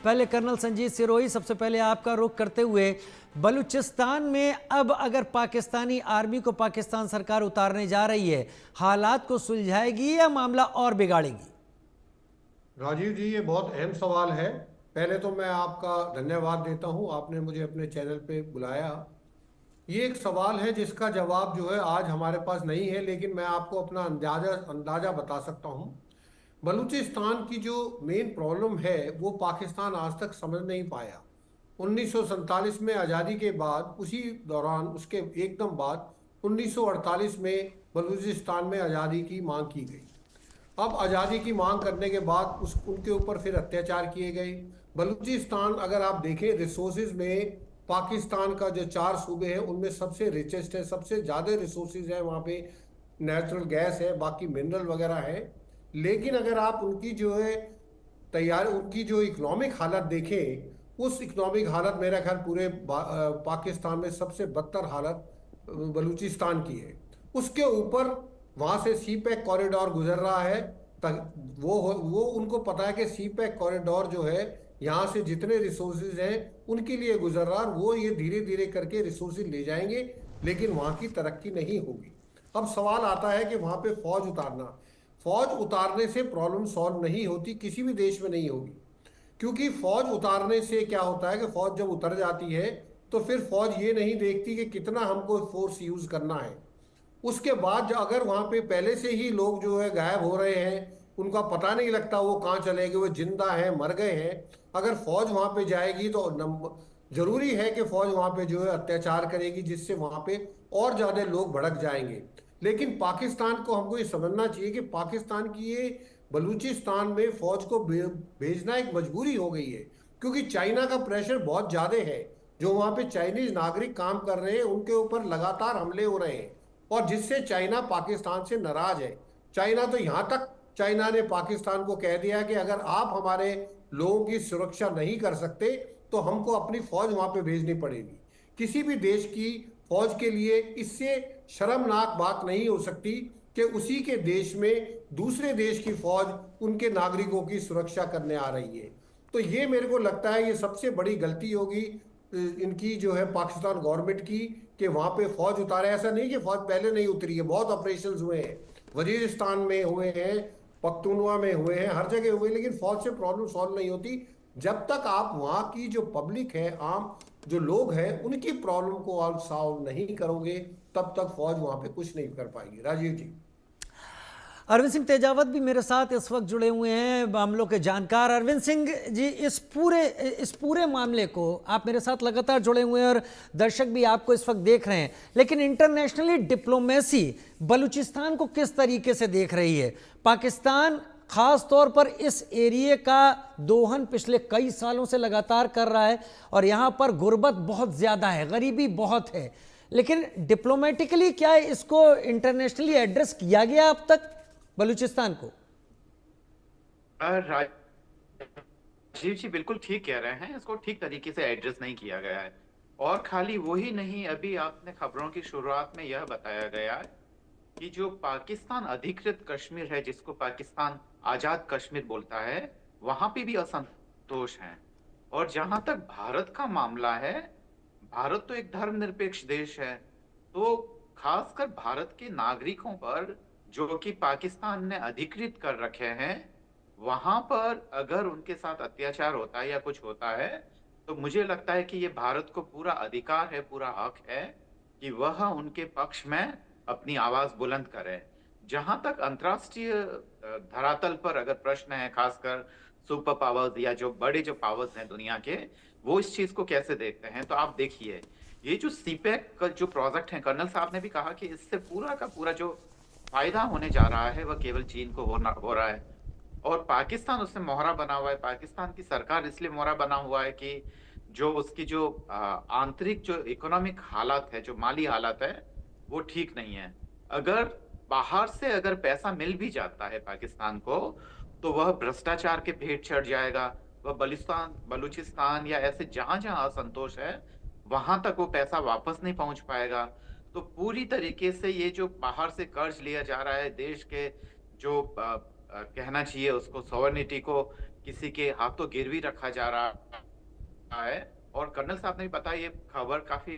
पहले कर्नल संजीत सिरोही, सबसे पहले आपका रुख करते हुए, बलूचिस्तान में अब अगर पाकिस्तानी आर्मी को पाकिस्तान सरकार उतारने जा रही है, हालात को सुलझाएगी या मामला और बिगाड़ेगी? राजीव जी, ये बहुत अहम सवाल है। पहले तो मैं आपका धन्यवाद देता हूं, आपने मुझे अपने चैनल पे बुलाया। ये एक सवाल है जिसका जवाब जो है आज हमारे पास नहीं है, लेकिन मैं आपको अपना अंदाजा अंदाजा बता सकता हूं। बलूचिस्तान की जो मेन प्रॉब्लम है वो पाकिस्तान आज तक समझ नहीं पाया। 1947 में आज़ादी के बाद, उसी दौरान, उसके एकदम बाद 1948 में बलूचिस्तान में आज़ादी की मांग की गई। अब आज़ादी की मांग करने के बाद उस उनके ऊपर फिर अत्याचार किए गए। बलूचिस्तान अगर आप देखें रिसोर्सेज में, पाकिस्तान का जो 4 सूबे हैं उनमें सबसे रिचेस्ट है, सबसे ज़्यादा रिसोर्सेज है वहाँ पे। नेचुरल गैस है, बाकी मिनरल वगैरह है। लेकिन अगर आप उनकी जो है तैयार उनकी जो इकोनॉमिक हालत देखें, उस इकोनॉमिक हालत मेरा ख्याल पूरे पाकिस्तान में सबसे बदतर हालत बलूचिस्तान की है। उसके ऊपर वहां से सी पैक कॉरिडोर गुजर रहा है। वो उनको पता है कि सी पैक कॉरिडोर जो है, यहाँ से जितने रिसोर्सेज हैं उनके लिए गुजर रहा है, और वो ये धीरे धीरे करके रिसोर्सेज ले जाएंगे, लेकिन वहां की तरक्की नहीं होगी। अब सवाल आता है कि वहां पे फौज उतारना। फौज उतारने से प्रॉब्लम सॉल्व नहीं होती, किसी भी देश में नहीं होगी। क्योंकि फौज उतारने से क्या होता है कि फौज जब उतर जाती है तो फिर फौज ये नहीं देखती कि कितना हमको फोर्स यूज करना है। उसके बाद अगर वहां पे पहले से ही लोग जो है गायब हो रहे हैं, उनका पता नहीं लगता वो कहाँ चले गए, वो जिंदा है मर गए हैं, अगर फौज वहां पे जाएगी तो जरूरी है कि फौज वहां पे जो है अत्याचार करेगी, जिससे वहां पे और ज्यादा लोग भड़क जाएंगे। लेकिन पाकिस्तान को हमको ये समझना चाहिए कि पाकिस्तान की ये बलूचिस्तान में फौज को भेजना एक मजबूरी हो गई है, क्योंकि चाइना का प्रेशर बहुत ज्यादा है। जो वहां पे चाइनीज नागरिक काम कर रहे हैं उनके ऊपर लगातार हमले हो रहे हैं, और जिससे चाइना पाकिस्तान से नाराज है। चाइना तो यहां तक, चाइना ने पाकिस्तान को कह दिया कि अगर आप हमारे लोगों की सुरक्षा नहीं कर सकते तो हमको अपनी फौज वहां पे भेजनी पड़ेगी। किसी भी देश की फौज के लिए इससे शर्मनाक बात नहीं हो सकती कि उसी के देश में दूसरे देश की फौज उनके नागरिकों की सुरक्षा करने आ रही है। तो ये मेरे को लगता है ये सबसे बड़ी गलती होगी इनकी जो है पाकिस्तान गवर्नमेंट की, कि वहां पे फौज उतारे। ऐसा नहीं कि फौज पहले नहीं उतरी है, बहुत ऑपरेशंस हुए हैं, वजीरिस्तान में हुए हैं, पख्तूनवा में हुए हैं, हर जगह हुए, लेकिन फौज से प्रॉब्लम सॉल्व नहीं होती जब तक आप वहां की जो पब्लिक है, आम जो लोग हैं, उनकी प्रॉब्लम को आप सॉल्व नहीं करोगे, तब तक फौज वहां पे कुछ नहीं कर पाएगी। राजीव जी। अरविंद सिंह तेजावत भी मेरे साथ इस वक्त जुड़े हुए हैं, मामलों के जानकार। अरविंद सिंह जी, इस पूरे मामले को आप मेरे साथ लगातार जुड़े हुए हैं और दर्शक भी आपको इस वक्त देख रहे हैं, लेकिन इंटरनेशनली डिप्लोमेसी बलूचिस्तान को किस तरीके से देख रही है? पाकिस्तान खास तौर पर इस एरिए का दोहन पिछले कई सालों से लगातार कर रहा है और यहाँ पर गुर्बत बहुत ज़्यादा है, गरीबी बहुत है, लेकिन डिप्लोमेटिकली क्या इसको इंटरनेशनली एड्रेस किया गया अब तक बलूचिस्तान को? राजीव जी बिल्कुल ठीक कह रहे हैं, इसको ठीक तरीके से एड्रेस नहीं किया गया है। और खाली वही नहीं, अभी आपने खबरों की शुरुआत में यह बताया गया कि जो पाकिस्तान अधिकृत कश्मीर है, जिसको पाकिस्तान आजाद कश्मीर बोलता है, वहां पे भी असंतोष है। और जहां तक भारत का मामला है, भारत तो एक धर्मनिरपेक्ष देश है, तो खासकर भारत के नागरिकों पर जो कि पाकिस्तान ने अधिकृत कर रखे हैं, वहां पर अगर उनके साथ अत्याचार होता है या कुछ होता है, तो मुझे लगता है कि ये भारत को पूरा अधिकार है, पूरा हक है कि वह उनके पक्ष में अपनी आवाज बुलंद करे। जहां तक अंतर्राष्ट्रीय धरातल पर अगर प्रश्न है, खासकर सुपर पावर्स या जो बड़े जो पावर्स हैं दुनिया के, वो इस चीज को कैसे देखते हैं, तो आप देखिए ये जो सीपैक का जो प्रोजेक्ट है, कर्नल साहब ने भी कहा कि इससे पूरा का पूरा जो फायदा होने जा रहा है वह केवल चीन को हो रहा है, और पाकिस्तान उससे मोहरा बना हुआ है। पाकिस्तान की सरकार इसलिए मोहरा बना हुआ है कि जो उसकी जो आंतरिक जो इकोनॉमिक हालत है, जो माली हालत है, वो ठीक नहीं है। अगर बाहर से अगर पैसा मिल भी जाता है पाकिस्तान को, तो वह भ्रष्टाचार के भेंट चढ़ जाएगा। वह बलूचिस्तान या ऐसे जहां जहां असंतोष है, वहां तक वो पैसा वापस नहीं पहुंच पाएगा। तो पूरी तरीके से ये जो बाहर से कर्ज लिया जा रहा है, देश के जो कहना चाहिए उसको सॉवरेनिटी को किसी के हाथों गिरवी रखा जा रहा है। और कर्नल साहब ने भी बताया, ये खबर काफी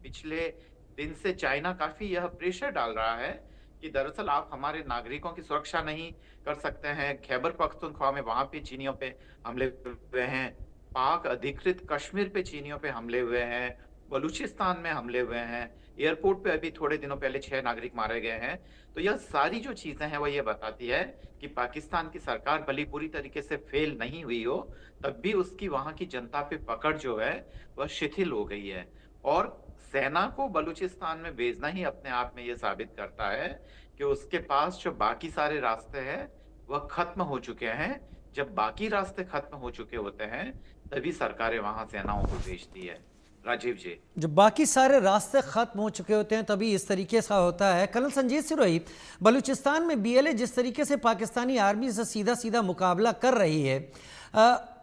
पिछले दिन से चाइना काफी यह प्रेशर डाल रहा है कि दरअसल आप हमारे नागरिकों की सुरक्षा नहीं कर सकते हैं। खैबर पख्तूनख्वा में वहां पे चीनियों पे हमले हुए हैं, पाक अधिकृत कश्मीर पे चीनियों पे हमले हुए हैं, बलूचिस्तान में हमले हुए हैं, एयरपोर्ट पे अभी थोड़े दिनों पहले 6 नागरिक मारे गए हैं। तो यह सारी जो चीजें हैं वो ये बताती है कि पाकिस्तान की सरकार भली पूरी तरीके से फेल नहीं हुई हो, तब भी उसकी वहां की जनता पे पकड़ जो है वह शिथिल हो गई है। और सेना को बलूचिस्तान में भेजना ही अपने आप में ये साबित करता है कि उसके पास जो बाकी सारे रास्ते हैं वह खत्म हो चुके हैं। जब बाकी रास्ते खत्म हो चुके होते हैं तभी सरकारें वहां सेनाओं को भेजती है। राजीव जी, जब बाकी सारे रास्ते खत्म हो चुके होते हैं तभी इस तरीके से होता है। कर्नल संजीत सिरोही, बलूचिस्तान में बीएलए जिस तरीके से पाकिस्तानी आर्मी से सीधा सीधा मुकाबला कर रही है,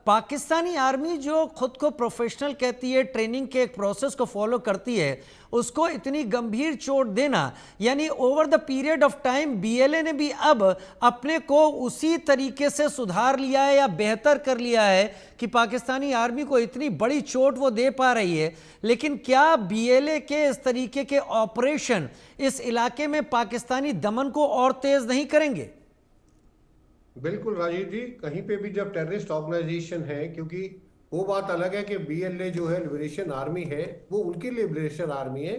पाकिस्तानी आर्मी जो खुद को प्रोफेशनल कहती है, ट्रेनिंग के एक प्रोसेस को फॉलो करती है, उसको इतनी गंभीर चोट देना, यानी over the period of time BLA ने भी अब अपने को उसी तरीके से सुधार लिया है या बेहतर कर लिया है कि पाकिस्तानी आर्मी को इतनी बड़ी चोट वो दे पा रही है। लेकिन क्या बीएलए के इस तरीके के ऑपरेशन इस इलाके में पाकिस्तानी दमन को और तेज नहीं करेंगे? बिल्कुल राजीव जी, कहीं पे भी जब टेररिस्ट ऑर्गेनाइजेशन है, क्योंकि वो बात अलग है कि बीएलए जो है लिबरेशन आर्मी है, वो उनकी लिबरेशन आर्मी है,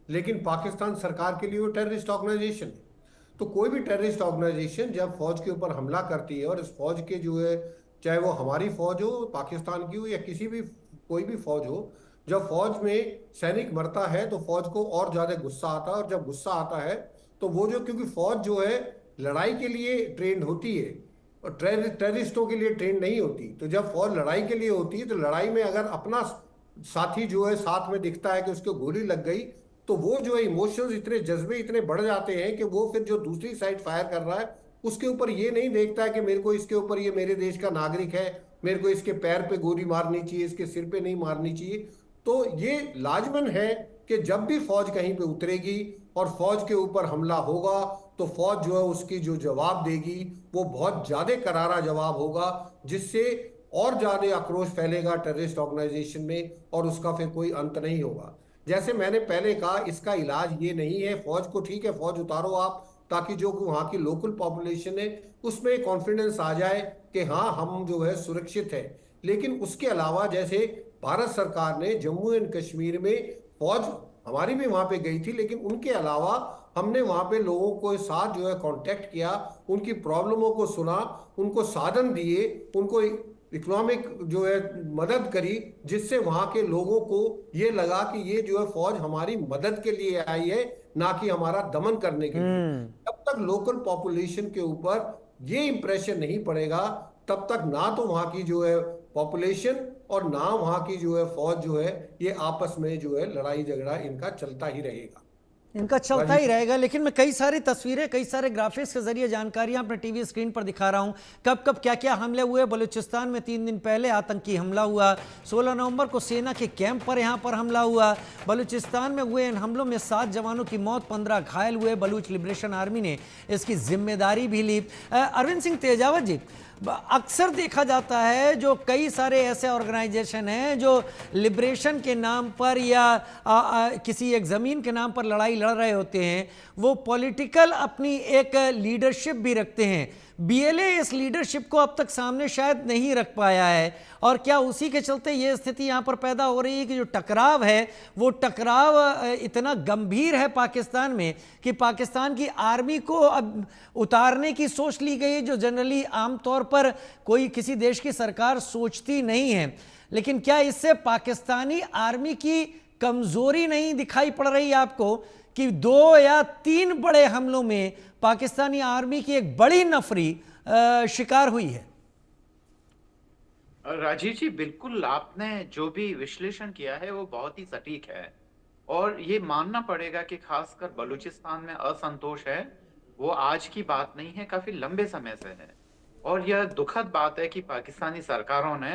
लेकिन पाकिस्तान सरकार के लिए वो टेररिस्ट ऑर्गेनाइजेशन है। तो कोई भी टेररिस्ट ऑर्गेनाइजेशन जब फौज के ऊपर हमला करती है, और इस फौज के जो है, चाहे वो हमारी फौज हो, पाकिस्तान की हो, या किसी भी कोई भी फौज हो, जब फौज में सैनिक मरता है तो फौज को और ज्यादा गुस्सा आता है। और जब गुस्सा आता है तो वो जो, क्योंकि फौज जो है लड़ाई के लिए ट्रेंड होती है और टेररिस्टों के लिए ट्रेन नहीं होती, तो जब फौज लड़ाई के लिए होती है तो लड़ाई में अगर अपना साथी जो है साथ में दिखता है कि उसको गोली लग गई, तो वो जो है इमोशंस, इतने जज्बे इतने बढ़ जाते हैं कि वो फिर जो दूसरी साइड फायर कर रहा है उसके ऊपर ये नहीं देखता है कि मेरे को इसके ऊपर, ये मेरे देश का नागरिक है, मेरे को इसके पैर पे गोली मारनी चाहिए, इसके सिर पे नहीं मारनी चाहिए। तो ये लाजमन है कि जब भी फौज कहीं पे उतरेगी और फौज के ऊपर हमला होगा तो फौज जो है उसकी जो जवाब देगी वो बहुत ज्यादा करारा जवाब होगा, जिससे और ज्यादा आक्रोश फैलेगा टेररिस्ट ऑर्गेनाइजेशन में और उसका फिर कोई अंत नहीं होगा। जैसे मैंने पहले कहा, इसका इलाज ये नहीं है फौज को, ठीक है फौज उतारो आप, ताकि जो वहाँ की लोकल पॉपुलेशन है उसमें कॉन्फिडेंस आ जाए कि हाँ हम जो है सुरक्षित है। लेकिन उसके अलावा जैसे भारत सरकार ने जम्मू एंड कश्मीर में फौज हमारी भी वहां पे गई थी, लेकिन उनके अलावा हमने वहां पे लोगों को साथ जो है कांटेक्ट किया, उनकी प्रॉब्लमों को सुना, उनको साधन दिए, उनको इकोनॉमिक जो है मदद करी, जिससे वहां के लोगों को ये लगा कि ये जो है फौज हमारी मदद के लिए आई है, ना कि हमारा दमन करने के लिए। जब तक लोकल पॉपुलेशन के ऊपर ये इंप्रेशन नहीं पड़ेगा, तब तक ना तो वहां की जो है पॉपुलेशन और ना वहां की जो है फौज जो है, ये आपस में जो है लड़ाई झगड़ा इनका चलता ही रहेगा। इनका चलता ही रहेगा। लेकिन मैं कई सारी तस्वीरें, कई सारे ग्राफिक्स के जरिए जानकारियां अपने टीवी स्क्रीन पर दिखा रहा हूं, कब कब क्या क्या हमले हुए। बलूचिस्तान में 3 दिन पहले आतंकी हमला हुआ, 16 नवंबर को सेना के कैंप पर यहां पर हमला हुआ। बलूचिस्तान में हुए इन हमलों में 7 जवानों की मौत, 15 घायल हुए। बलूच लिबरेशन आर्मी ने इसकी जिम्मेदारी भी ली। अरविंद सिंह तेजावत जी, अक्सर देखा जाता है जो कई सारे ऐसे ऑर्गेनाइजेशन हैं जो लिबरेशन के नाम पर या किसी एक ज़मीन के नाम पर लड़ाई लड़ रहे होते हैं, वो पॉलिटिकल अपनी एक लीडरशिप भी रखते हैं। बीएलए इस लीडरशिप को अब तक सामने शायद नहीं रख पाया है, और क्या उसी के चलते ये स्थिति यहाँ पर पैदा हो रही है कि जो टकराव है वो टकराव इतना गंभीर है पाकिस्तान में कि पाकिस्तान की आर्मी को अब उतारने की सोच ली गई, जो जनरली आमतौर पर कोई किसी देश की सरकार सोचती नहीं है। लेकिन क्या इससे पाकिस्तानी आर्मी की कमजोरी नहीं दिखाई पड़ रही आपको कि 2 या 3 बड़े हमलों में पाकिस्तानी आर्मी की एक बड़ी नफरी शिकार हुई है? राजीव जी, बिल्कुल आपने जो भी विश्लेषण किया है वो बहुत ही सटीक है। और ये मानना पड़ेगा कि खासकर बलूचिस्तान में असंतोष है वो आज की बात नहीं है, काफी लंबे समय से है। और यह दुखद बात है कि पाकिस्तानी सरकारों ने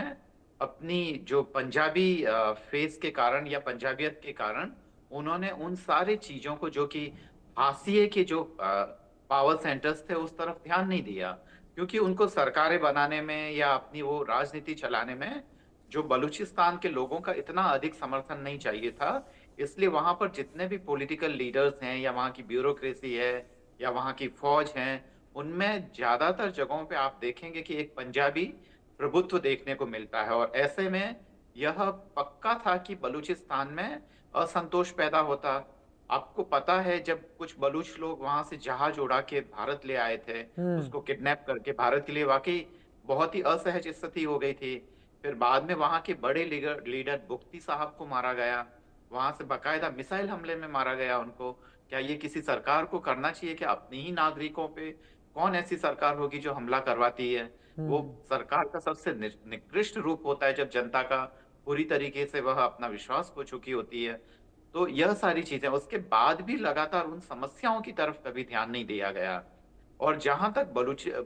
अपनी जो पंजाबी फेस के कारण या पंजाबियत के कारण उन्होंने उन सारे चीजों को, जो कि हाशिए के जो पावर सेंटर्स थे, उस तरफ ध्यान नहीं दिया। क्योंकि उनको सरकारें बनाने में या अपनी वो राजनीति चलाने में जो बलूचिस्तान के लोगों का इतना अधिक समर्थन नहीं चाहिए था। इसलिए वहां पर जितने भी पॉलिटिकल लीडर्स हैं या वहां की ब्यूरोक्रेसी है या वहां की फौज है, उनमें ज्यादातर जगहों पे आप देखेंगे कि एक पंजाबी प्रभुत्व देखने को मिलता है। और ऐसे में यह पक्का था कि बलूचिस्तान में असंतोष पैदा होता। आपको पता है जब कुछ बलूच लोग वहां से जहाज उड़ा के भारत ले आए थे, उसको किडनैप करके भारत के लिए वाकई बहुत ही असहज स्थिति हो गई थी। फिर बाद में वहां के बड़े लीडर लीडर बुख्ती साहब को मारा गया, वहां से बकायदा मिसाइल हमले में मारा गया उनको। क्या ये किसी सरकार को करना चाहिए कि अपने ही नागरिकों पे? कौन ऐसी सरकार होगी जो हमला करवाती है? वो सरकार का सबसे निकृष्ट रूप होता है जब जनता का पूरी तरीके से वह अपना विश्वास खो चुकी होती है। तो यह सारी चीजें, उसके बाद भी लगातार उन समस्याओं की तरफ कभी ध्यान नहीं दिया गया। और जहां तक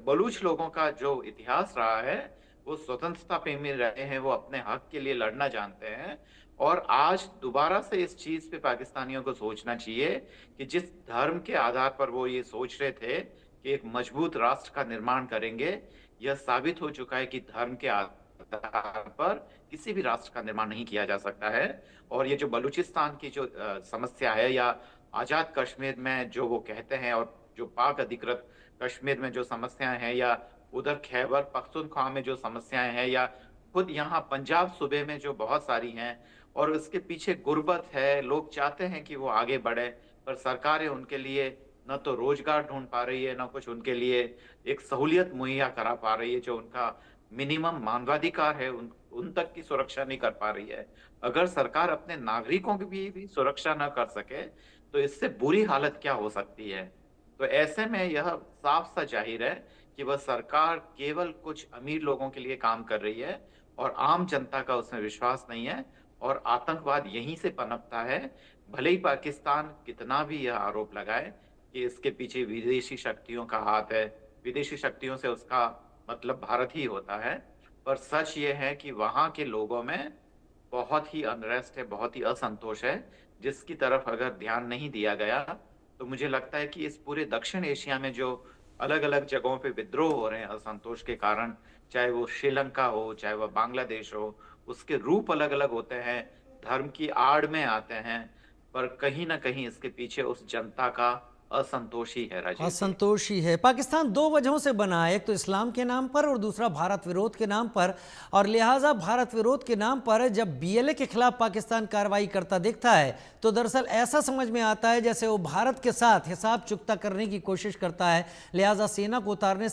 बलूच लोगों का जो इतिहास रहा है, वो स्वतंत्रता प्रेमी रहे हैं, वो अपने हक के लिए लड़ना जानते हैं। और आज दोबारा से इस चीज पे पाकिस्तानियों को सोचना चाहिए कि जिस धर्म के आधार पर वो ये सोच रहे थे कि एक मजबूत राष्ट्र का निर्माण करेंगे, यह साबित हो चुका है कि धर्म के आधार पर किसी भी राष्ट्र का निर्माण नहीं किया जा सकता है। और ये जो बलूचिस्तान की जो समस्या है, या आजाद कश्मीर में जो वो कहते हैं, और जो पाक अधिकृत कश्मीर में जो समस्याएं हैं, या उधर खैबर पख्तूनख्वा में जो समस्याएं हैं, या खुद यहाँ पंजाब सूबे में जो बहुत सारी हैं, और उसके पीछे गुर्बत है। लोग चाहते हैं कि वो आगे बढ़े, पर सरकारें उनके लिए न तो रोजगार ढूंढ पा रही है, न कुछ उनके लिए एक सहूलियत मुहैया करा पा रही है। जो उनका मिनिमम मानवाधिकार है, उन तक की सुरक्षा नहीं कर पा रही है। अगर सरकार अपने नागरिकों की भी सुरक्षा न कर सके, तो इससे बुरी हालत क्या हो सकती है? तो ऐसे में यह साफ सा जाहिर है कि वह सरकार केवल कुछ अमीर लोगों के लिए काम कर रही है, और आम जनता का उसमें विश्वास नहीं है। और आतंकवाद यहीं से पनपता है। भले ही पाकिस्तान कितना भी यह आरोप लगाए कि इसके पीछे विदेशी शक्तियों का हाथ है, विदेशी शक्तियों से उसका मतलब भारत ही होता है, पर सच ये है कि वहां के लोगों में बहुत ही अनरेस्ट है, बहुत ही असंतोष है, जिसकी तरफ अगर ध्यान नहीं दिया गया, तो मुझे लगता है कि इस पूरे दक्षिण एशिया में जो अलग अलग जगहों पे विद्रोह हो रहे हैं असंतोष के कारण, चाहे वो श्रीलंका हो, चाहे वह बांग्लादेश हो, उसके रूप अलग अलग होते हैं, धर्म की आड़ में आते हैं, पर कहीं ना कहीं इसके पीछे उस जनता का असंतोष ही है, राजीव जी। असंतोष ही है। पाकिस्तान दो वजहों से बना है, एक तो इस्लाम के नाम पर और दूसरा भारत विरोध के नाम पर। और लिहाजा भारत विरोध के नाम पर जब बीएलए के खिलाफ पाकिस्तान कार्रवाई करता दिखता है, तो दरअसल ऐसा समझ में आता है जैसे वो भारत के साथ हिसाब चुकता करने की कोशिश करता है। लिहाजा सेना को उतारने से